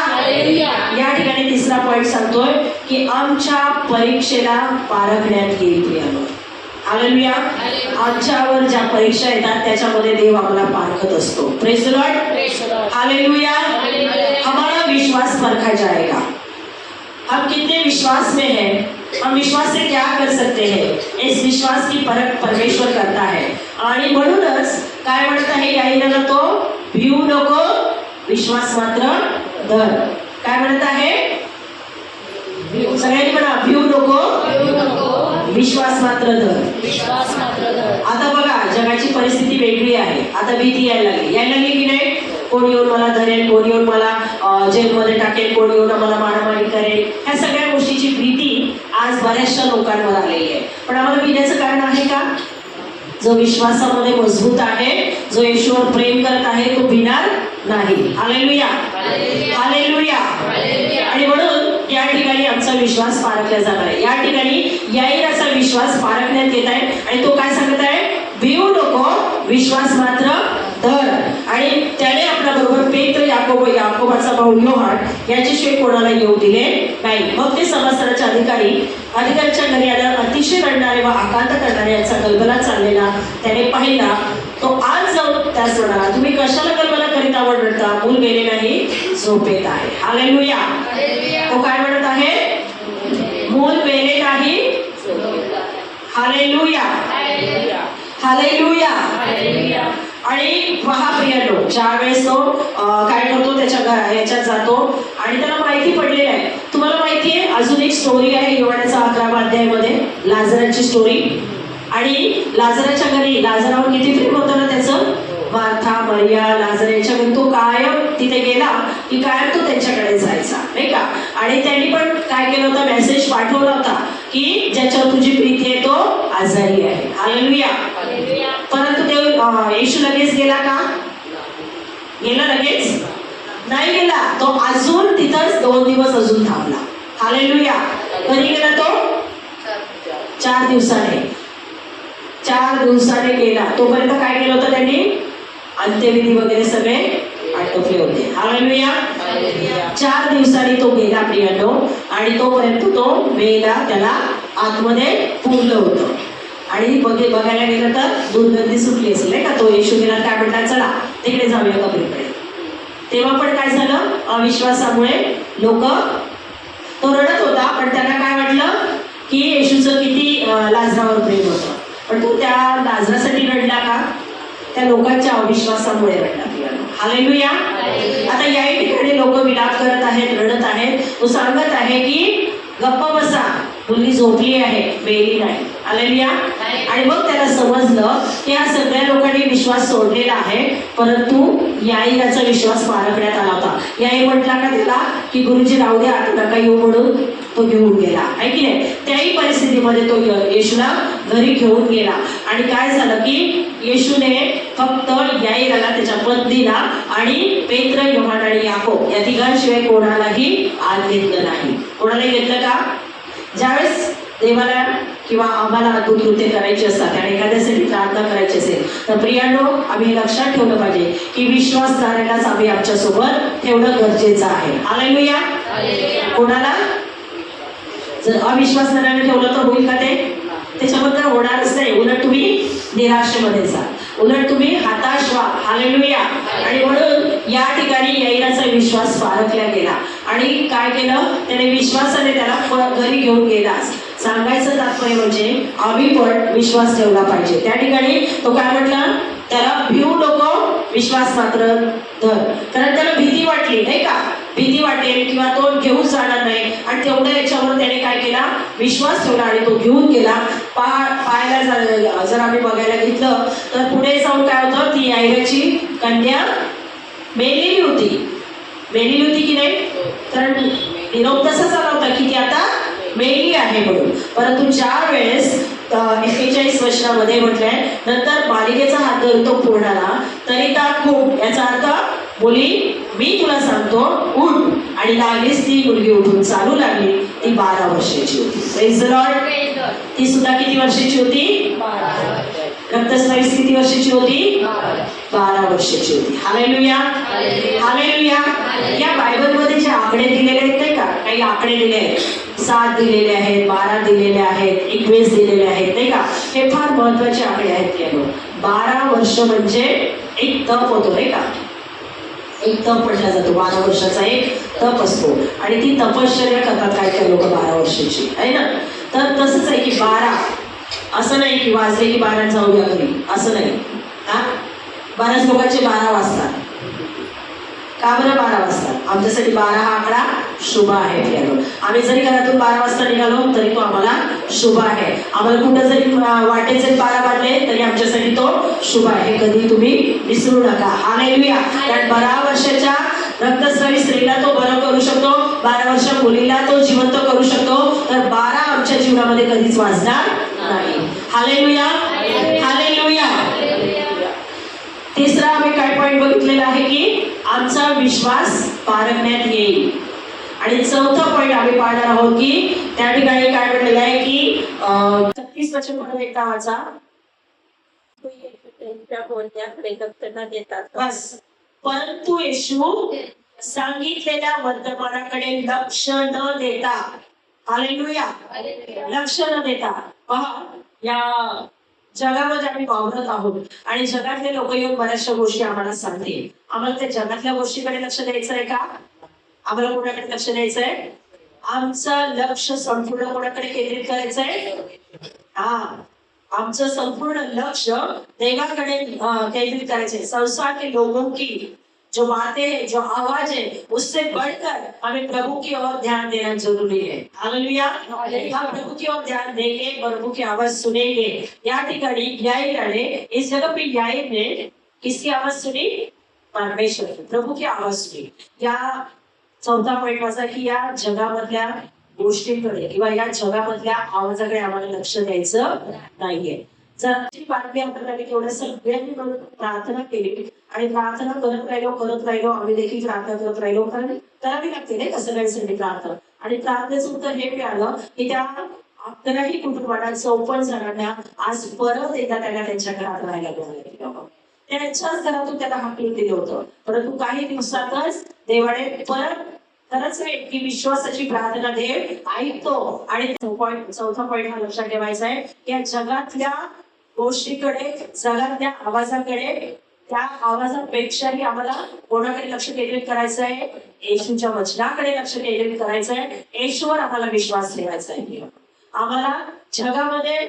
या ठिकाणी तिसरा पॉइंट सांगतोय की आमच्या परीक्षेला पारखण्यात येईल प्रियांनो. हालेलुया. आमच्यावर ज्या परीक्षा येतात त्याच्यामध्ये देव आम्हाला पारखत असतो. Praise the Lord. हालेलुया. हमारा विश्वास परखा जाएगा. हम कितने विश्वास में हैं, हम विश्वास से क्या कर सकते हैं, इस विश्वास की परख परमेश्वर करता है. आणि म्हणूनच काय म्हणत आहे याईराला तो, भिवू नको, विश्वास मात्र धर. काय म्हणत आहे? सगळ्यांनी म्हणा, भिवू नको, विश्वास मात्र धर. आता बघा जगाची परिस्थिती वेगळी आहे. आता भीती यायला लागली की नाही? कोण येऊन मला धरेल, कोण येऊन मला जेलमध्ये टाकेल, कोण येऊन मला मारामारी करेल, ह्या सगळ्या गोष्टीची भीती आज बऱ्याचशा लोकांवर आलेली आहे. पण आम्हाला भिण्याचं कारण आहे का? जो विश्वासामध्ये मजबूत आहे, जो येशूवर प्रेम करत आहे, तो भिणार नाही. Hallelujah, hallelujah. आणि म्हणून या ठिकाणी आमचा विश्वास पारखला जाणार आहे. या ठिकाणी याईराचा विश्वास पारखण्यात येत आहे आणि तो काय सांगत आहे? भिवू नको, विश्वास मात्र धर. आणि त्याने आपल्या बरोबर पेत्र, याकोबाचा भाऊ योहान याच्याशिवाय कोणाला येऊ दिले नाही. मग ते सभासदाचे अधिकाऱ्याच्या घरी आल्यावर अतिशय रडणारे व आकांत करणारे यांचा गलबला चाललेला त्याने पाहिला. तो आज जाऊन त्यास म्हणाला, तुम्ही कशाला गलबला करीत आवडता? मूल गेले नाही, झोपेत आहे. हालेलुया. तो काय म्हणत आहे? मूल मेले नाही. Hallelujah, hallelujah. आणि पहा प्रियांनो, ज्यावेळेस तो काय करतो, त्याच्या याच्यात जातो आणि त्याला माहिती पडलेली आहे. तुम्हाला माहिती आहे अजून एक स्टोरी आहे योहानाचा 11व्या अध्यायामध्ये, लाजराची स्टोरी. आणि लाजराच्या घरी लाजरावर किती प्रेम होतं ना त्याचं. मार्था, मरिया, लाजर याच्या घरी तो कायम तिथे गेला की कायम तो त्यांच्याकडे जायचा, नाही का? आणि त्यांनी पण काय केलं होतं, मेसेज पाठवला होता की ज्याच्यावर तुझी प्रीती आहे तो आजारी आहे. हालेलुया. परंतु ते येशू लगेच गेला का? गेला लगेच नाही गेला. तो अजून तिथंच 2 दिवस अजून थांबला. हालेलुया. कधी गेला तो? 4 दिवसाने. 4 दिवसाने गेला. तोपर्यंत काय केलं होतं त्यांनी? अंत्यविधी वगैरे सगळे आटोपले होते. हालेलुया. 4 दिवसांनी तो गेला प्रियांनो. आणि तोपर्यंत तो मेला, त्याला आतमध्ये पुरलं होतं. आणि बघायला गेलं तर दुर्गंधी सुटली असेल, नाही का? तो येशू गेला, काय म्हणतात, चला तिकडे जाऊया कबरीकडे. तेव्हा पण काय झालं? अविश्वासामुळे लोक, तो रडत होता पण त्यांना काय वाटलं की येशूचं किती लाजरावर प्रेम होतं. पण तो त्या लाजरासाठी रडला का? त्या लोकांच्या अविश्वासामुळे रडला. हालेलुया. आता या ठिकाणी लोक विलाप करत आहेत, रडत आहेत. तो सांगत आहे की गप्पा बसा, मुलगी झोपली आहे, मेली नाही. हालेलुया. आणि मग त्याला समजलं की या सगळ्या लोकांनी विश्वास सोडलेला आहे, परंतु याईराचा विश्वास पारखण्यात आला होता. याई म्हटला का त्याला की गुरुजी राहू दे, आता नका येऊ, म्हणून तो घेऊन गेला, आहे की नाही? त्याही परिस्थितीमध्ये तो येशूला घरी घेऊन गेला. आणि काय झालं की येशूने फक्त याईराला, त्याच्या पत्नीला आणि पेत्र, योहान आणि याकोब या तिघांशिवाय कोणालाही आत घेतलं नाही. कोणालाही घेतलं का? ज्यावेळेस देवाला किंवा आम्हाला कृत्य करायची असतात आणि एखाद्यासाठी प्रार्थना करायची असेल तर प्रियांनो, आम्ही हे लक्षात ठेवलं पाहिजे की विश्वासधारकालाच आम्ही आमच्या सोबत ठेवणं गरजेचं आहे. हालेलुया. कोणाला जर अविश्वासधाराने ठेवलं तर होईल का? ते त्याच्याबद्दल होणारच नाही. उलट तुम्ही निराशेमध्ये जा, उलट तुम्ही हताश व्हा. हालेलुया. आणि म्हणून या ठिकाणी याईराचा विश्वास पारखला गेला. आणि काय केलं त्याने? विश्वासाने त्याला घरी घेऊन गेला. सांगायचं तात्पर्य म्हणजे आम्ही पण विश्वास ठेवला पाहिजे. त्या ठिकाणी तो काय म्हटला? त्याला भिवू नको, विश्वास मात्र धर. कारण त्याला भीती वाटली, नाही का? भीती वाटेल किंवा तो घेऊन जाणार नाही. आणि तेवढ्या याच्यावर त्याने काय केला? विश्वास ठेवला आणि तो घेऊन गेला. पाहायला जर आम्ही बघायला घेतलं तर पुढे जाऊन काय होतं? ती याईराची कन्या मेलेली होती. मेलेली होती की नाही? तर निरोप तसाच आला होता की ती आता मेली आहे म्हणून. परंतु ज्या वेळेस 41 वचनामध्ये म्हटलंय नंतर मालिकेचा हात धरून तो पूर्ण आला तरी त्या खूप, याचा अर्थ मुली मी तुला सांगतो उठ, आणि लागलीच ती मुलगी उठून चालू लागली. ती 12 वर्षाची होती. Praise the Lord. ती सुद्धा किती वर्षाची होती? रक्तस्रावीस किती वर्षाची होती? 12 वर्षाची होती. Hallelujah, hallelujah. या बायबलमध्ये जे आकडे दिलेले आहेत नाही का, काही आकडे दिले आहेत, 7 दिलेले आहेत, 12 दिलेले आहेत, 21 दिलेले आहेत नाही का, हे फार महत्वाचे आकडे आहेत. 12 वर्ष म्हणजे एक तप होतो नाही का, एक तप म्हटला जातो. 12 वर्षाचा एक तप असतो आणि ती तपश्चर्या करतात काय काय लोक 12 वर्षाची आहे ना. तर तसंच आहे की 12 असं नाही की वाजले की 12 जाऊया घरी, असं नाही. हा, बऱ्याच लोकांचे 12 वाजतात. का बरं 12 वाजतात? आमच्यासाठी 12 हा आकडा शुभ आहे. आम्ही जरी घरातून 12 वाजता निघालो तरी तो आम्हाला शुभ आहे. आम्हाला कुठं जरी वाटेत जरी 12 वाजले तरी आमच्यासाठी तो शुभ आहे. हे कधी तुम्ही विसरू नका. हालेलुया. कारण 12 वर्षाच्या रक्तस्रावी स्त्रीला तो बरं करू शकतो, 12 वर्षा मुलीला तो जिवंत करू शकतो. तर 12 आमच्या जीवनामध्ये कधीच वाजणार नाही. Hallelujah, hallelujah. तिसरा आम्ही काय पॉईंट बघितलेला आहे की आमचा विश्वास पारखण्यात येईल. आणि चौथा पॉईंट आम्ही पाहणार आहोत की त्या ठिकाणी काय म्हटलेलं आहे की 36 वचन म्हणून एकदा वाचा. बस. परंतु येशू सांगितलेल्या वर्तमानाकडे लक्ष न देता, हालेलुया, लक्ष न देता, पहा या जगामध्ये आम्ही वावरत आहोत आणि जगातले लोक येऊन बऱ्याचशा गोष्टी आम्हाला सांगतील. आम्हाला त्या जगातल्या गोष्टीकडे लक्ष द्यायचं आहे का? आम्हाला कोणाकडे लक्ष द्यायचंय? आमचं लक्ष संपूर्ण कोणाकडे केंद्रित करायचंय? हा, आमचं संपूर्ण लक्ष देवाकडे केंद्रित करायचंय. संसार के लोगों की जो बातें हैं, जो आवाज है, उससे बढ़कर हमें प्रभु की ओर ध्यान देना जरूरी है. हालेलुया. हम प्रभु की ओर ध्यान देंगे, प्रभु की आवाज सुनेंगे. या ठिकाणी याईराने, इस जगह पे याईर ने किसकी आवाज सुनी? परमेश्वर, प्रभु की आवाज सुनी. या चौथा पॉईंट माझा की या जगामधल्या गोष्टींकडे किंवा या जगामधल्या आवाजाकडे आम्हाला लक्ष द्यायचं नाहीये. जर बातमी आपल्याला तेवढ्या सगळ्यांनी म्हणून प्रार्थना केली आणि प्रार्थना करत राहिलो आम्ही देखील प्रार्थना करत राहिलो, कारण करावी लागते नाही कसं सगळ्यांसाठी प्रार्थना. आणि प्रार्थनेचं उत्तर हे मिळालं की त्या 11ही कुटुंबांना 54 जणांना आज परत एकदा त्यांना त्यांच्या घरात राहायला मिळालं. त्यांच्याच घरातून त्याला हाकलून दिलं होतं, परंतु काही दिवसातच देवाने परत खरंच आहे की विश्वासाची प्रार्थना देव ऐकतो. आणि चौथा पॉईंट हा लक्षात ठेवायचा आहे, या जगातल्या गोष्टीकडे, जगातल्या आवाजाकडे, त्या आवाजापेक्षाही आम्हाला कोणाकडे लक्ष केंद्रित करायचं आहे? येशूच्या वचनाकडे लक्ष केंद्रित करायचं आहे. येशूवर आम्हाला विश्वास ठेवायचा आहे. आम्हाला जगामध्ये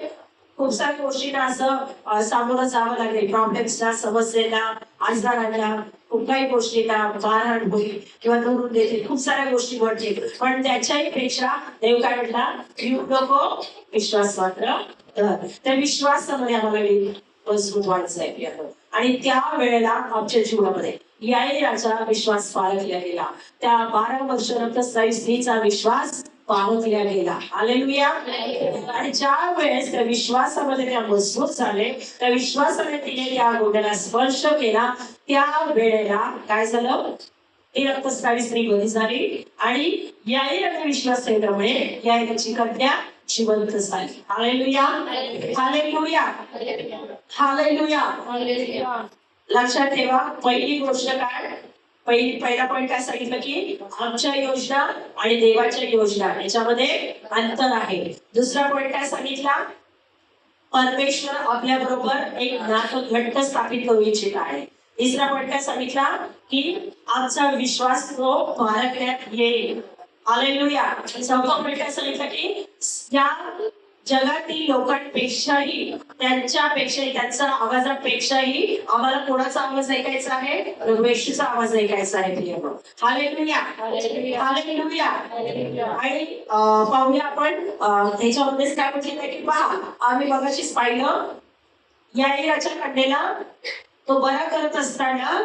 खूप साऱ्या गोष्टींना असं सामोरं जावं लागेल, प्रॉब्लेम्सला, समस्येला, आजाराला, कुठल्याही गोष्टीला मारहाण होईल किंवा दूर देतील, खूप साऱ्या गोष्टी घडतील. पण त्याच्याही पेक्षा देव काय म्हटला? नको, विश्वास मात्र त्या विश्वासामध्ये आम्हाला मजबूत व्हायचं आहे. आणि त्या वेळेला आमच्या जीवनामध्ये याचा विश्वास पारखला गेला. त्या 12 वर्ष रक्तस्रावी स्त्रीचा विश्वास पारखला गेला. हालेलुया. आणि ज्या वेळेस त्या विश्वासामध्ये त्या मजबूत झाले, त्या विश्वासाने तिने त्या गोंड्याला स्पर्श केला, त्या वेळेला काय झालं? ती रक्तस्रावी स्त्री बरी झाली आणि याईराने विश्वास ठेवल्यामुळे याईराची कन्या जिवंत झाली. Hallelujah, hallelujah, hallelujah. लक्षात ठेवा, पहिली गोष्ट काय? पहिला पॉईंट काय सांगितलं की आमच्या योजना आणि देवाच्या योजना याच्यामध्ये अंतर आहे. दुसरा पॉईंट काय सांगितला? परमेश्वर आपल्या बरोबर एक नातं घट्ट स्थापित करू इच्छित आहे. तिसरा पॉईंट काय सांगितला की आमचा विश्वास तो पारखण्यात येईल. हालेलुया. चौथा पॉईंट काय सांगितलं की या जगातील लोकांपेक्षाही, त्यांच्यापेक्षाही, त्यांच्या आवाजापेक्षाही आम्हाला कोणाचा आवाज ऐकायचा आहे? प्रभू येशूचा आवाज ऐकायचा आहे. Hallelujah, hallelujah. आणि पाहूया आपण त्याच्यामध्येच काय म्हटलं की पहा, आम्ही मगाशीच पाहिलं याईराच्या कन्येला तो बरा करत असताना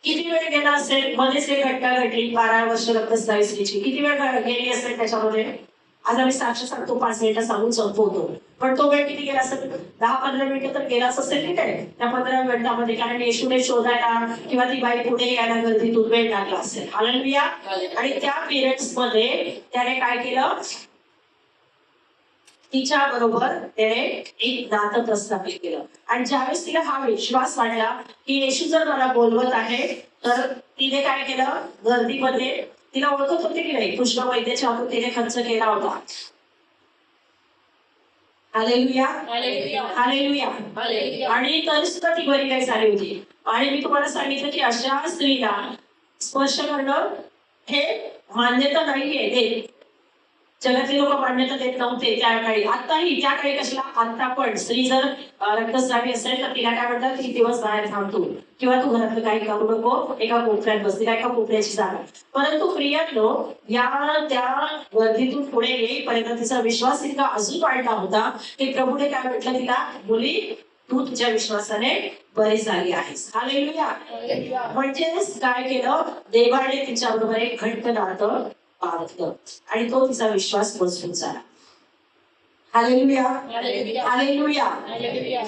किती वेळ गेला असेल? मध्येच एक घटना घडली, 12 वर्ष रक्तस्रावी स्त्रीची. किती वेळ गेली असेल त्याच्यामध्ये? आज आम्ही साक्ष सांगतो, 5 मिनिटं सांगून संपवतो. पण तो वेळ किती गेला असेल? 10-15 मिनिटं तर गेलाच असेल की काय त्या 15 मिनिटांमध्ये, कारण येशूने शोधायला किंवा ती बाई पुढे यायला गर्दीतून वेळ लागला असेल. हालेलुया. आणि त्या पिरियड्स मध्ये त्याने काय केलं? तिच्या बरोबर त्याने एक नातं प्रस्थापित केलं. आणि ज्यावेळेस तिला हा विश्वास वाटला की येशू जर मला बोलवत आहे, तर तिने काय केलं? गर्दीमध्ये, तिला ओळखत होते की नाही? कृष्ण वैद्याच्या हातून तिने खर्च केला होता. हालेलुया. हालेलुया. आणि तरी सुद्धा ती बरी काही झाली होती. आणि मी तुम्हाला सांगितलं की अशा स्त्रीला स्पर्श करणं हे मान्यता नाहीये देत. जगातले लोक मान्यता देत नव्हते त्या काळी. आताही त्या काळी कशाला? आता पण स्त्री जर रक्तस्रावी असेल तर तिला काय म्हणतात? 3 दिवस बाहेर थांबतो किंवा तू घरातलं काही करू नको, एका कोपऱ्यात बस. तिला एका कोपऱ्याची जागा. परंतु प्रियांनो, या त्या गर्दीतून पुढे येईपर्यंत तिचा विश्वास इतका अजून वाढला होता की प्रभूने काय म्हटलं तिला? मुली, तू तुझ्या विश्वासाने बरी झाली आहेस. हालेलुया. म्हणजेच काय केलं? देवाने तिच्याबरोबर एक घट्ट नातं पाळलं आणि तो तिचा विश्वास मजबूत झाला. हालेलुया. हालेलुया.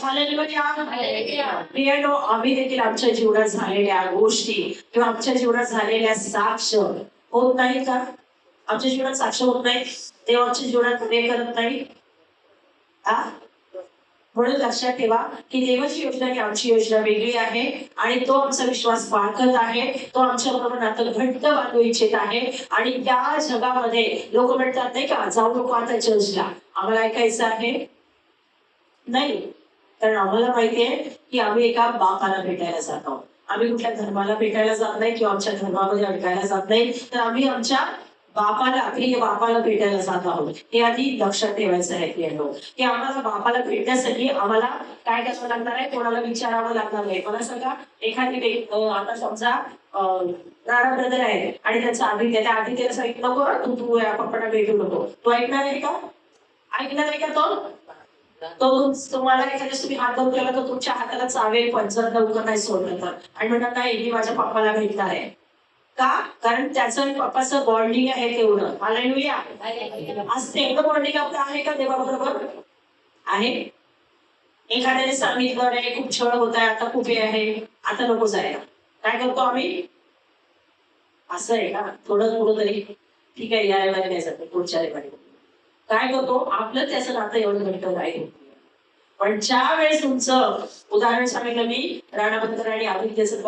हालेलुया. प्रियांनो, आम्ही देखील आमच्या जीवनात झालेल्या गोष्टी किंवा आमच्या जीवनात झालेल्या साक्ष होत नाही का? आमच्या जीवनात साक्ष होत नाही, देव आमच्या जीवनात उभे करत नाही. म्हणून लक्षात ठेवा की देवाची योजना आणि आमची योजना वेगळी आहे. आणि तो आमचा विश्वास बाळगत आहे. तो आमच्या बरोबर नातं घट्ट बांधू इच्छित आहे. आणि त्या जगामध्ये लोक म्हणतात नाही का, जाऊ नको आता चर्चला. आम्हाला ऐकायचं आहे नाही, कारण आम्हाला माहितीये की आम्ही एका बापाला भेटायला जात आहोत. आम्ही कुठल्या धर्माला भेटायला जात नाही किंवा आमच्या धर्मामध्ये अडकायला जात नाही, तर आम्ही आमच्या बापाला भेटायला जात आहोत. हे आधी लक्षात ठेवायचं आहे की आम्हाला बापाला भेटण्यासाठी आम्हाला काय करावं लागणार आहे? कोणाला विचारावं लागणार नाही. मला सांगा, एखादी आता समजा राणा ब्रदर आहे आणि त्यांचा आदित्य, त्या आदित्यला सांगितलं नको तू या पप्पाला भेटू नको. तो ऐकणार आहे का? ऐकणार आहे का? तो तुम्हाला एखाद्या तुम्ही हात धरून केला तर तुमच्या हाताला चावेल, पण जर लवकर नाही सोडलं तर. आणि म्हणतात नाही, मी माझ्या पप्पाला भेटणार आहे. का? कारण त्याचं पप्पाचं बॉन्डिंग आहे तेवढं. हालेलुया. आज तेवढं बॉन्डिंग आपलं आहे का देवाबरोबर? आहे. एखाद्याने सांगितलं रे खूप छळ होत आहे, आता खूप हे आहे, आता नको जायला. काय करतो आम्ही? असं आहे का? थोडं तरी ठीक आहे, या रविवारी नाही जात, पुढच्या रविवारी. काय करतो? आपलं त्याचं नातं एवढं घट्ट नाही. पण ज्या वेळेस तुमचं उदाहरण सांगितलं मी, राणाबंदर आणि आदित्यचं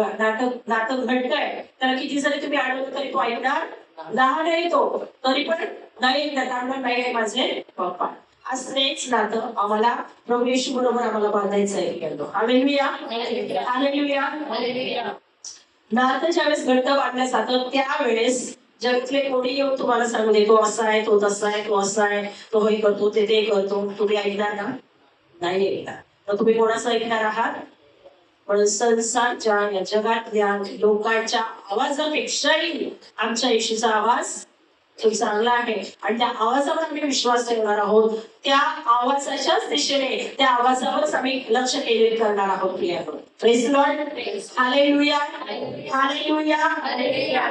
नातं घट्ट आहे, तर किती जरी तुम्ही आढळलं तरी तो ऐकणार. लहान आहे तो तरी पण नाही ऐकणार. नाही माझे पप्पा. आज तेच नातं आम्हाला प्रभू येशू बरोबर आम्हाला बांधायचं आहे. हालेलुया. हालेलुया. नातं ज्यावेळेस घट्ट बांधलं जातं त्यावेळेस जगातले कोणी येऊन तुम्हाला सांगू दे तो असा आहे, तो तसा आहे, तो असा आहे, तो हे करतो, ते करतो, तुम्ही ऐकणार ना? नाही ऐकणार. तर तुम्ही कोणाचं ऐकणार आहात? पण संसारच्या या जगातल्या लोकांच्या आवाजापेक्षाही आमच्या येशूचा आवाज तो चांगला आहे. आणि त्या आवाजावर आम्ही विश्वास ठेवणार आहोत. त्या आवाजाच्याच दिशेने, त्या आवाजावरच आम्ही लक्ष केंद्रित करणार आहोत. Praise Lord. हालेलुया. हालेलुया.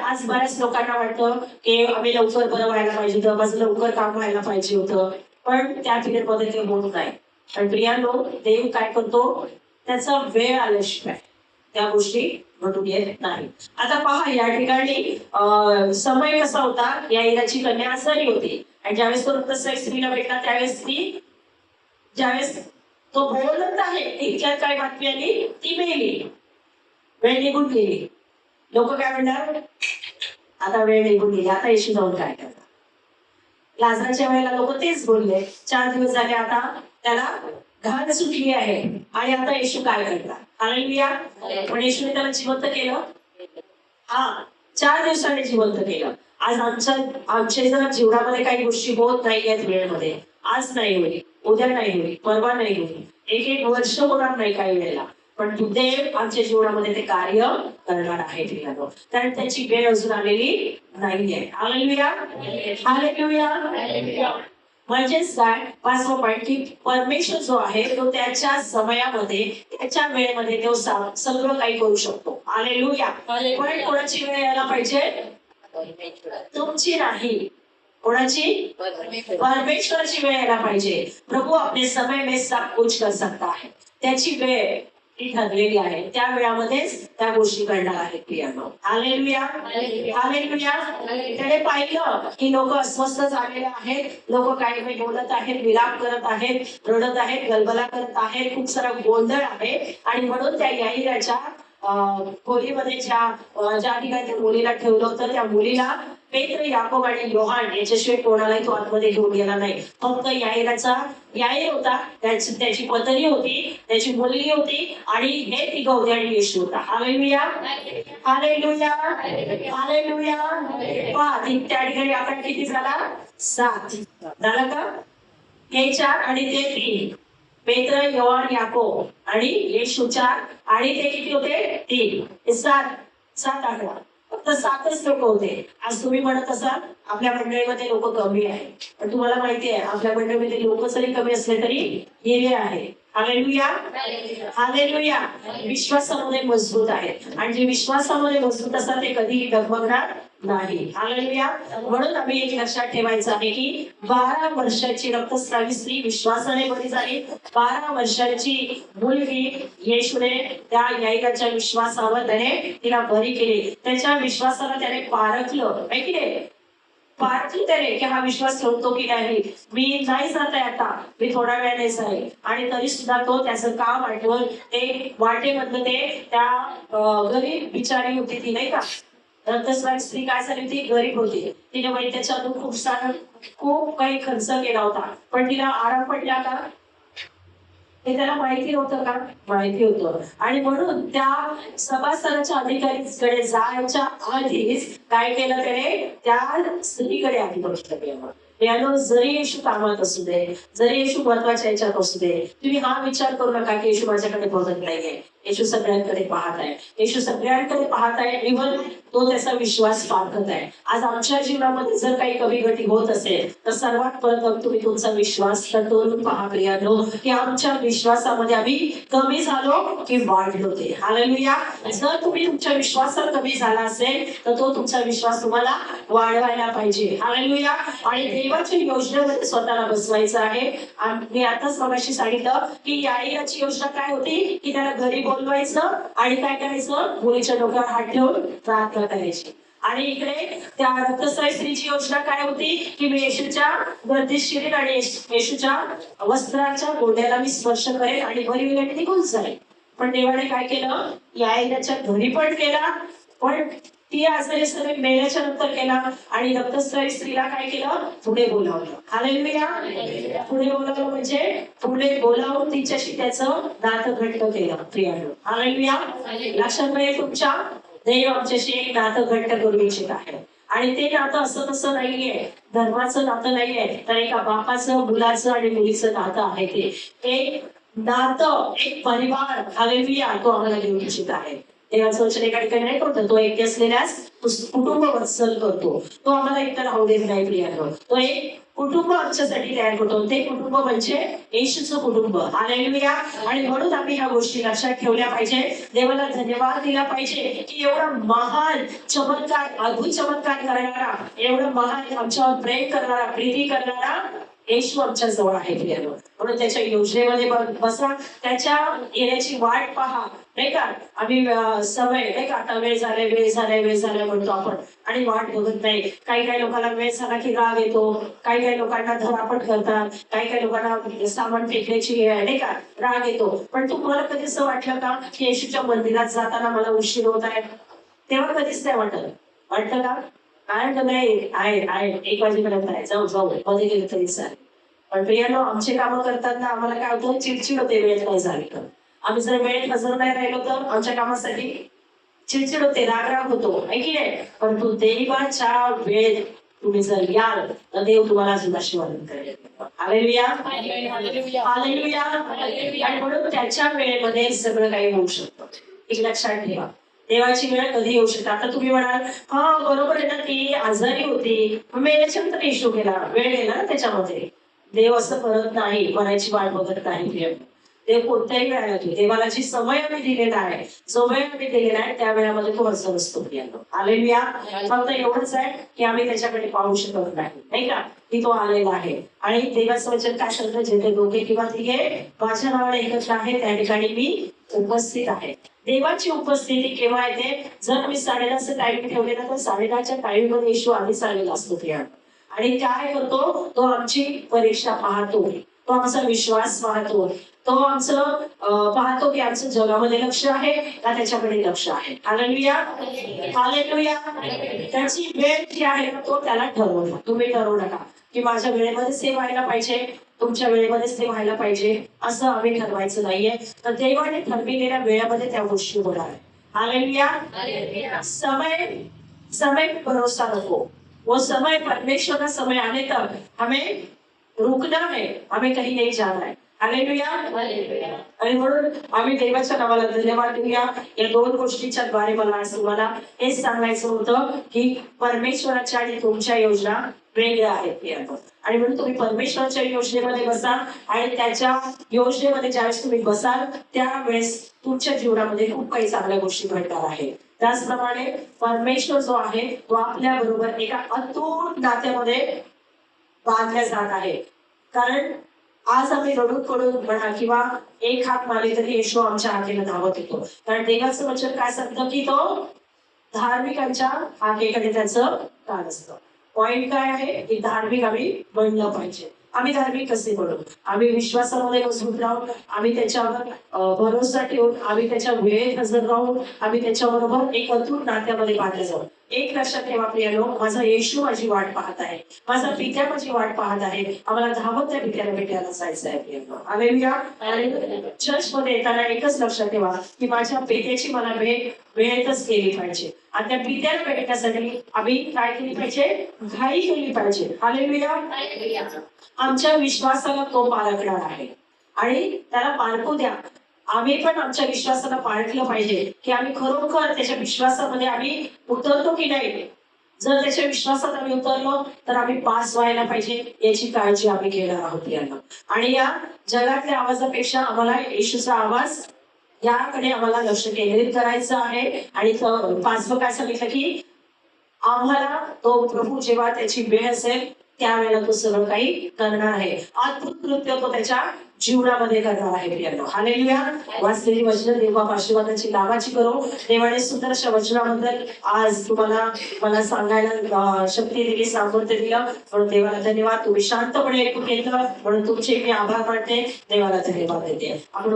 आज बऱ्याच लोकांना वाटतं की आम्ही लवकर बरं व्हायला पाहिजे होतं, माझं लवकर काम व्हायला पाहिजे होतं, पण त्या पिरियड मध्ये ते होत नाही. पण प्रियांनो, देव काय करतो? त्याचा वेळ आल्याशिवाय त्या गोष्टी घडून येत नाही. आता पहा, या ठिकाणी समय कसा होता? याईराची कन्या आजारी होती आणि ज्यावेळेस तो रक्तस्रावी स्त्रीला भेटला त्यावेळेस ज्यावेळेस तो बोलत आहे इतक्यात काय बातमी आली? ती मेली. वेळ निघून गेली. लोक काय म्हणणार? आता वेळ निघून गेली, आता येशू जाऊन काय करणार? लाजराच्या वेळेला लोक तेच बोलले. 4 दिवस झाले, आता त्याला घाण सुटली आहे आणि आता येशू काय करणार? हालेलुया. पण येशूने त्याला जिवंत केलं. 4 दिवसांनी जिवंत केलं. आज आमच्या जर जीवनामध्ये काही गोष्टी होत नाही आहेत वेळेमध्ये, आज नाही होईल, उद्या नाही होईल, परवा नाही होईल, 1 वर्ष होणार नाही काही वेळेला, पण देव आमच्या जीवनामध्ये ते कार्य करणार आहे. कारण त्याची वेळ अजून आलेली नाहीये. हालेलुया. हालेलुया. म्हणजेच काय, 5वा पॉईंट की परमेश्वर जो आहे तो त्याच्या समयामध्ये त्याच्या वेळेमध्ये तो सगळं काही करू शकतो. हालेलुया. पण कोणाची वेळ यायला पाहिजे? तुमची नाही. कोणाची? परमेश्वराची वेळ यायला पाहिजे. प्रभू अपने समय में सब कुछ कर सकता है. त्याची वेळ ती ठरलेली आहे, त्या वेळामध्येच त्या गोष्टी घडणार आहेत प्रियांनो. हालेलुया. हालेलुया. त्याने पाहिलं की लोक अस्वस्थ झालेले आहेत, लोक काही काही बोलत आहेत, विलाप करत आहेत, रडत आहेत, गलबला करत आहेत, खूप सारा गोंधळ आहे. आणि म्हणून त्या याईराच्या खोलीमध्ये ज्या ठिकाणी त्या मुलीला ठेवलं होतं, त्या मुलीला पेत्र, याकोब आणि योहान याच्याशिवाय कोणालाही तो आतमध्ये घेऊन गेला नाही. फक्त याईर होता, त्याची पत्नी होती, त्याची मुलगी होती आणि हे तिघं होते आणि येशू होता. हालेलुया. हालेलुया. हालेलुया. त्या ठिकाणी आपण किती झाला? 7 झाला का? हे 4 आणि ते 3. पेत्र, योहान, याकोब आणि येशू 4 आणि ते किती होते? 3. हे 7 आकडा. फक्त 7च लोक होते. आज तुम्ही म्हणत असाल आपल्या मंडळीमध्ये लोक कमी आहे, पण तुम्हाला माहिती आहे आपल्या मंडळीमध्ये लोक जरी कमी असले तरी हिरे आहे. हालेलुया. हालेलुया. विश्वासामध्ये मजबूत आहेत आणि जे विश्वासामध्ये मजबूत असतात ते कधीही डगमगणार नाही. हालेलुया. म्हणून आम्ही एक लक्षात ठेवायचं आहे की 12 वर्षाची रक्तस्रावी स्त्री विश्वासाने बरी झाली. 12 वर्षाची मुलगी येशूने त्या याईराच्या विश्वासावर त्याने तिला बरी केली. त्याच्या विश्वासाला त्याने पारखलं आहे की नाही? पारखलं त्याने की हा विश्वास ठेवतो की नाही. मी नाही जात आहे आता, मी थोड्या वेळाने जाईल. आणि तरी सुद्धा तो त्याचं काम आठवून ते वाटेमधलं ते त्या गरीब बिचारी होती ती नाही का, रक्तस्रावी स्त्री काय झाली होती? गरीब होती. तिने वैद्याच्यातून खूप काही खर्च केला होता, पण तिला आराम पडला का? हे त्याला माहिती नव्हतं का? माहिती होतं. आणि म्हणून त्या सभास्थानाच्या अधिकारीकडे जायच्या आधीच काय केलं त्याने? त्या स्त्रीकडे आधी बघितलं. यानं जरी येशू कामात असू दे, जरी येशू महत्वाच्या याच्यात असू दे, तुम्ही हा विचार करू नका की येशू माझ्याकडे बघत नाहीये. येशू सगळ्यांकडे पाहत आहे. येशू सगळ्यांकडे पाहत आहे. इव्हन तो त्याचा विश्वास पाहत आहे. आज आमच्या जीवनामध्ये जर काही कमी गती होत असेल तर सर्वात प्रथम तुम्ही तुमचा विश्वास करून पहा प्रियानो की आमच्या विश्वासामध्ये आम्ही कमी झालो की वाढलो ते. हालेलुया. जर तुम्ही तुमच्या विश्वासात कमी झाला असेल तर तो तुमचा विश्वास तुम्हाला वाढवायला पाहिजे. हालेलुया. आणि देवाच्या योजनेमध्ये स्वतःला बसवायचं आहे. मी आताच मगाशी सांगितलं की याईराची योजना काय होती की त्याला घरी बोलवायचं आणि काय करायचं? मुलीच्या डोक्यावर हात ठेवून प्रार्थना करायची. आणि इकडे त्या रक्तस्रावी स्त्रीची योजना काय होती की मी येशूच्या गर्दीत शिरेन आणि येशूच्या वस्त्राच्या गोंड्याला मी स्पर्श करेन आणि बरी होईल आणि निघून जाईल. पण देवाने काय केलं? याईराच्या घरी पण केला, पण ती आजारी असताना मेल्याच्या नंतर केला. आणि रक्तस्रावी स्त्रीला काय केलं? पुढे बोलावलं. हालेलुया. पुढे बोलावलं म्हणजे पुढे बोलावून तिच्याशी त्याचं नातं घट्ट केलं प्रियानो. हालेलुया. लक्षात पाहिजे तुमच्या, देव आमच्याशी एक नातं घट्ट करू इच्छित आहे. आणि ते नातं असं तसं नाहीये, धर्माचं नातं नाहीये, तर एका बापाचं, मुलाचं आणि मुलीचं नातं आहे. ते एक नातं, एक परिवार, हालेलुया, तो आम्हाला घेऊ इच्छित आहे. देवाचं वचन एका ठिकाणी नाही करतो, तो एकटे असलेल्यास कुटुंब वत्सल करतो. तो आम्हाला इतर राहू देत नाही प्रियानो. तो एक कुटुंब आमच्यासाठी तयार करतो. ते कुटुंब म्हणजे येशूचं कुटुंब. हालेलुया. आणि म्हणून आम्ही ह्या गोष्टी लक्षात ठेवल्या पाहिजे. देवाला धन्यवाद दिला पाहिजे की एवढा महान चमत्कार, अद्भुत चमत्कार करणारा, एवढं महान आमच्यावर प्रेम करणारा, प्रीती करणारा येशू आमच्या जवळ आहे प्रियानो. म्हणून त्याच्या योजनेमध्ये बसा, त्याच्या येण्याची वाट पहा. नाही का आम्ही सवय नाही का, आता वेळ झालाय म्हणतो आपण आणि वाट बघत नाही. काही लोकांना वेळ झाला की राग येतो, काही लोकांना धरापट करतात, काही लोकांना सामान फेकण्याची नाही का राग येतो. पण तुम्हाला कधी असं वाटलं का की येशूच्या मंदिरात जाताना मला उशीर होत आहे? तेव्हा कधीच नाही वाटतं का? कारण नाही आहे 1 वाजेपर्यंत आहे, जाऊ मध्ये गेलं तरी चालेल. पण प्रियानो, आमचे कामं करताना आम्हाला काय होतं? चिडचिड होते वेळेत नाही झाली तर. आम्ही जर वेळेत हजर नाही राहिलो तर आमच्या कामासाठी चिडचिड होते, राग होतो, आहे की नाही? परंतु देवाच्या वेळेत तुम्ही जर याल तर देव तुम्हाला अजून आशीर्वाद करेल. हालेलुया. हालेलुया. आणि म्हणून त्याच्या वेळेमध्ये सगळं काही होऊ शकतं. एक लक्षात ठेवा, देवाची वेळ कधी येऊ शकते. आता तुम्ही म्हणाल हा बरोबर आहे ना, ती आजारी होती, मेल्याच्या नंतर येशू गेला, वेळ गेला ना त्याच्यामध्ये. देव असं करत नाही, कोणाची वाट बघत नाही प्रिय. देव कोणत्याही वेळेला येतो. देवाला जी समय आम्ही दिलेला आहे, जो वेळ आम्ही दिलेला आहे त्या वेळामध्ये तो हजर असतो प्रियांनो. हालेलुया. फक्त एवढंच आहे की आम्ही त्याच्याकडे पाहू शकत नाही का, की तो आलेला आहे. आणि देवाचं वचन काय सांगतं, जेथे दोघे किंवा तिघे माझ्या नावाने एकत्र आहे त्या ठिकाणी मी उपस्थित आहे. देवाची उपस्थिती केव्हा येते, जर मी 10:30चं टायमिंग ठेवलेलं तर 10:30च्या टायमिंग मध्ये येशू आधीच आलेला असतो प्रियांनो. आणि काय करतो, तो आमची परीक्षा पाहतो, तो आमचा विश्वास पाहतो, तो आमचं पाहतो की आमचं जगामध्ये लक्ष आहे का त्याच्याकडे लक्ष आहे. हालेलुया. हालेलुया. त्याची वेळ जी आहे ना तो त्याला ठरवतो. तुम्ही ठरवू नका की माझ्या वेळेमध्येच ते व्हायला पाहिजे, तुमच्या वेळेमध्येच ते व्हायला पाहिजे असं आम्ही ठरवायचं नाहीये. तर देवाने ठरविलेल्या वेळेमध्ये त्या गोष्टी होणार आहे. हालेलुया. समय पे भरोसा रखो, वो समय परमेश्वर का समय आने तक हमें रुकना है, हमें कहीं नहीं जाना है. हालेलुया. आणि म्हणून आम्ही देवाच्या नावाला धन्यवाद देऊया. या 2 गोष्टीच्या द्वारे मला आज तुम्हाला हेच सांगायचं होतं की परमेश्वराच्या आणि तुमच्या योजना वेगळ्या आहेत. आणि म्हणून तुम्ही परमेश्वराच्या योजनेमध्ये बसा आणि त्याच्या योजनेमध्ये ज्यावेळेस तुम्ही बसाल त्यावेळेस तुमच्या जीवनामध्ये खूप काही चांगल्या गोष्टी घडणार आहेत. त्याचप्रमाणे परमेश्वर जो आहे तो आपल्या बरोबर एका अतूट नात्यामध्ये बांधल्या जात आहे. कारण आज आम्ही रडून पडून म्हणा किंवा एक हात मारले तरी येशू आमच्या हाकेला धावत येतो. कारण देवाचं वचन काय सांगतं की तो धार्मिकांच्या हाकेकडे त्याचं कान असतं. पॉइंट काय आहे की धार्मिक आम्ही बनलं पाहिजे. आम्ही धार्मिक कसे बनू, आम्ही विश्वासामध्ये मजबूत राहून, आम्ही त्याच्यावर भरोसा ठेवून, आम्ही त्याच्या वेळेत हजर राहून, आम्ही त्याच्याबरोबर एक अतूट नात्यामध्ये बांधले जाऊ. एक लक्षात ठेवा प्रियानो, माझा येशू माझी वाट पाहत आहे, माझा पित्या माझी वाट पाहत आहे. आम्हाला धावत त्या पित्याला भेटायला जायचं आहे प्रियानो. हालेलुया. आणि चर्चमध्ये येताना एकच लक्षात ठेवा की माझ्या पित्याची मला भेट वेळेतच केली पाहिजे. आणि त्या पित्याला भेटण्यासाठी आम्ही काय केली पाहिजे, घाई केली पाहिजे. हालेलुया. आमच्या विश्वासाला तो पारखणार आहे आणि त्याला पारखू द्या. आम्ही पण आमच्या विश्वासाला पारखलं पाहिजे की आम्ही खरोखर त्याच्या विश्वासामध्ये आम्ही उतरतो की नाही. जर त्याच्या विश्वासात आम्ही उतरलो तर आम्ही पास व्हायला पाहिजे याची काळजी आम्ही घेणार आहोत यांना. आणि या जगातल्या आवाजापेक्षा आम्हाला येशूचा आवाज याकडे आम्हाला लक्ष केंद्रित करायचं आहे. आणि 5वं काय सांगितलं की आम्हाला तो प्रभू जेव्हा त्याची वेळ असेल त्यावेळेला तो सर्व काही करणार आहे. अद्भुत कृत्य तो त्याच्या जीवनामध्ये करणार आहे प्रियांनो. हालेलुया. वाचलेली वचन देवा आशीर्वादाची लाभाची करो. देवाने सुंदर अशा वचनाबद्दल आज तुम्हाला मला सांगायला शक्ती दिली, सामर्थ्य दिलं म्हणून देवाला धन्यवाद. तुम्ही शांतपणे ऐकून घेतलं म्हणून तुमचे मी आभार मानते. देवाला धन्यवाद देते. आपण